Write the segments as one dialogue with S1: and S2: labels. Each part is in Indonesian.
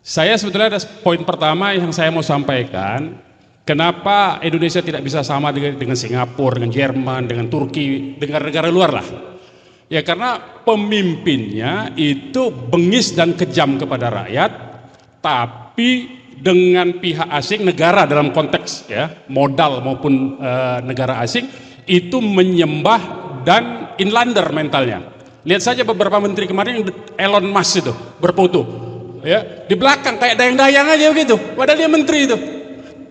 S1: Saya sebetulnya ada poin pertama yang saya mau sampaikan, kenapa Indonesia tidak bisa sama dengan Singapura, dengan Jerman, dengan Turki, dengan negara luar lah. Ya karena pemimpinnya itu bengis dan kejam kepada rakyat, tapi dengan pihak asing, negara dalam konteks ya modal maupun negara asing itu menyembah dan inlander mentalnya. Lihat saja beberapa menteri kemarin, Elon Musk itu berfoto ya di belakang kayak dayang-dayang aja begitu, padahal dia menteri itu.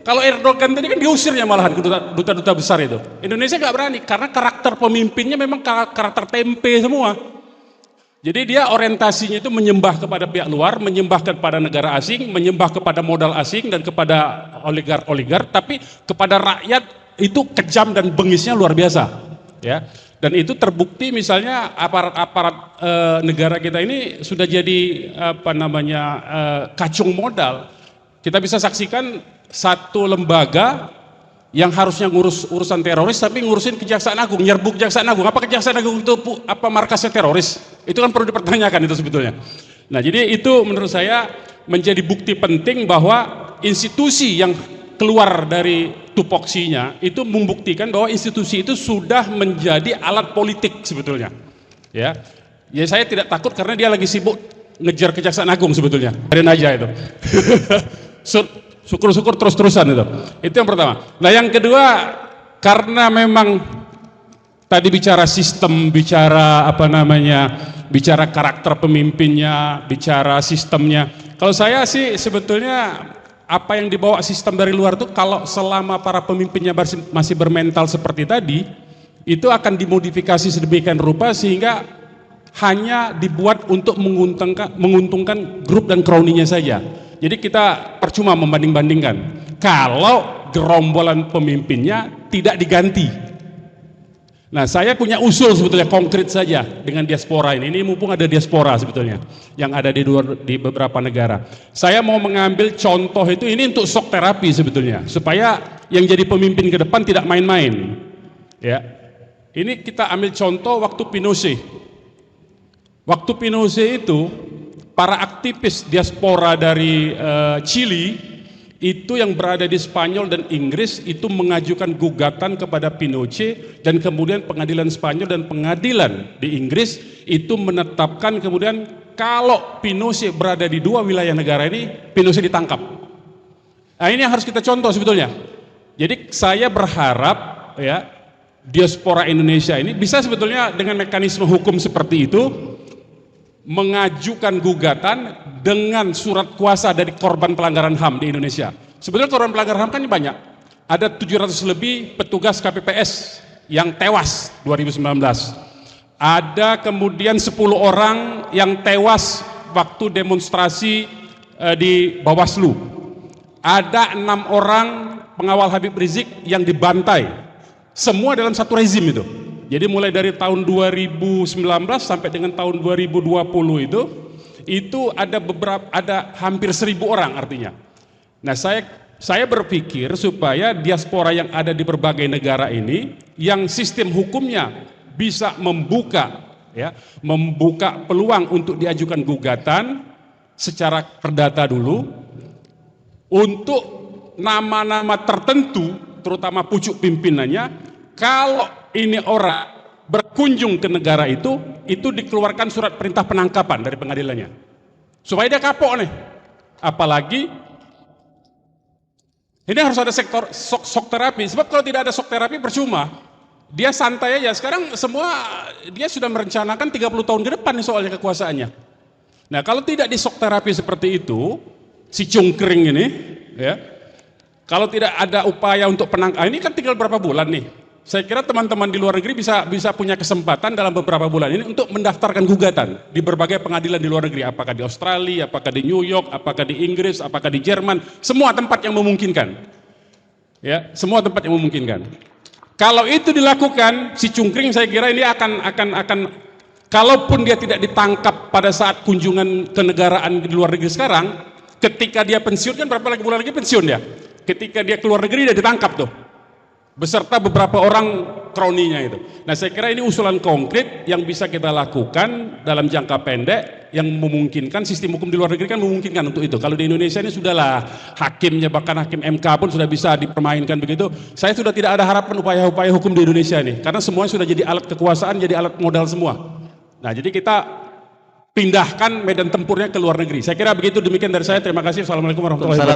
S1: Kalau Erdogan tadi kan diusirnya malahan ke duta-duta besar itu. Indonesia nggak berani karena karakter pemimpinnya memang karakter tempe semua. Jadi dia orientasinya itu menyembah kepada pihak luar, menyembah kepada negara asing, menyembah kepada modal asing dan kepada oligark, tapi kepada rakyat itu kejam dan bengisnya luar biasa. Ya. Dan itu terbukti misalnya aparat-aparat negara kita ini sudah jadi kacung modal. Kita bisa saksikan satu lembaga yang harusnya ngurus urusan teroris tapi ngurusin Kejaksaan Agung, nyerbuk Kejaksaan Agung. Apa Kejaksaan Agung itu apa markasnya teroris? Itu kan perlu dipertanyakan itu sebetulnya. Nah, jadi itu menurut saya menjadi bukti penting bahwa institusi yang keluar dari tupoksinya itu membuktikan bahwa institusi itu sudah menjadi alat politik sebetulnya. Ya saya tidak takut karena dia lagi sibuk ngejar Kejaksaan Agung sebetulnya. Biarin aja itu. Syukur-syukur terus-terusan itu yang pertama. Nah yang kedua, karena memang tadi bicara sistem, bicara bicara karakter pemimpinnya, bicara sistemnya. Kalau saya sih sebetulnya apa yang dibawa sistem dari luar itu kalau selama para pemimpinnya masih bermental seperti tadi, itu akan dimodifikasi sedemikian rupa sehingga hanya dibuat untuk menguntungkan grup dan crony-nya saja. Jadi kita percuma membanding-bandingkan kalau gerombolan pemimpinnya tidak diganti. Nah saya punya usul sebetulnya konkret saja dengan diaspora ini mumpung ada diaspora sebetulnya yang ada di beberapa negara. Saya mau mengambil contoh itu, ini untuk shock terapi sebetulnya, supaya yang jadi pemimpin ke depan tidak main-main. Ya, ini kita ambil contoh waktu Pinochet. Waktu Pinochet itu para aktivis diaspora dari Chili itu yang berada di Spanyol dan Inggris itu mengajukan gugatan kepada Pinochet, dan kemudian pengadilan Spanyol dan pengadilan di Inggris itu menetapkan kemudian kalau Pinochet berada di dua wilayah negara ini, Pinochet ditangkap. Nah ini yang harus kita contoh sebetulnya. Jadi saya berharap ya diaspora Indonesia ini bisa sebetulnya dengan mekanisme hukum seperti itu mengajukan gugatan dengan surat kuasa dari korban pelanggaran HAM di Indonesia. Sebetulnya korban pelanggaran HAM kan banyak. Ada 700 lebih petugas KPPS yang tewas 2019. Ada kemudian 10 orang yang tewas waktu demonstrasi di Bawaslu. Ada 6 orang pengawal Habib Rizik yang dibantai. Semua dalam satu rezim itu. Jadi mulai dari tahun 2019 sampai dengan tahun 2020 itu ada hampir 1.000 orang artinya. Nah saya berpikir supaya diaspora yang ada di berbagai negara ini yang sistem hukumnya bisa membuka peluang untuk diajukan gugatan secara perdata dulu untuk nama-nama tertentu, terutama pucuk pimpinannya. Kalau ini orang berkunjung ke negara itu dikeluarkan surat perintah penangkapan dari pengadilannya supaya dia kapok nih. Apalagi ini harus ada sektor shock terapi, sebab kalau tidak ada shock terapi percuma, dia santai aja. Sekarang semua dia sudah merencanakan 30 tahun ke depan nih soalnya kekuasaannya. Nah kalau tidak di shock terapi seperti itu, si cungkring ini ya, kalau tidak ada upaya untuk ini kan tinggal berapa bulan nih. Saya kira teman-teman di luar negeri bisa punya kesempatan dalam beberapa bulan ini untuk mendaftarkan gugatan di berbagai pengadilan di luar negeri, apakah di Australia, apakah di New York, apakah di Inggris, apakah di Jerman, semua tempat yang memungkinkan. Ya, semua tempat yang memungkinkan. Kalau itu dilakukan, si cungkring saya kira ini akan kalaupun dia tidak ditangkap pada saat kunjungan kenegaraan di luar negeri sekarang, ketika dia pensiun kan berapa lagi bulan lagi pensiun dia. Ketika dia keluar negeri dia ditangkap tuh. beserta beberapa orang kroninya itu. Nah, saya kira ini usulan konkret yang bisa kita lakukan dalam jangka pendek yang memungkinkan. Sistem hukum di luar negeri kan memungkinkan untuk itu. Kalau di Indonesia ini sudahlah, hakimnya bahkan hakim MK pun sudah bisa dipermainkan begitu. Saya sudah tidak ada harapan upaya-upaya hukum di Indonesia ini, karena semuanya sudah jadi alat kekuasaan, jadi alat modal semua. Nah, jadi kita pindahkan medan tempurnya ke luar negeri. Saya kira begitu, demikian dari saya. Terima kasih. Assalamualaikum warahmatullahi wabarakatuh.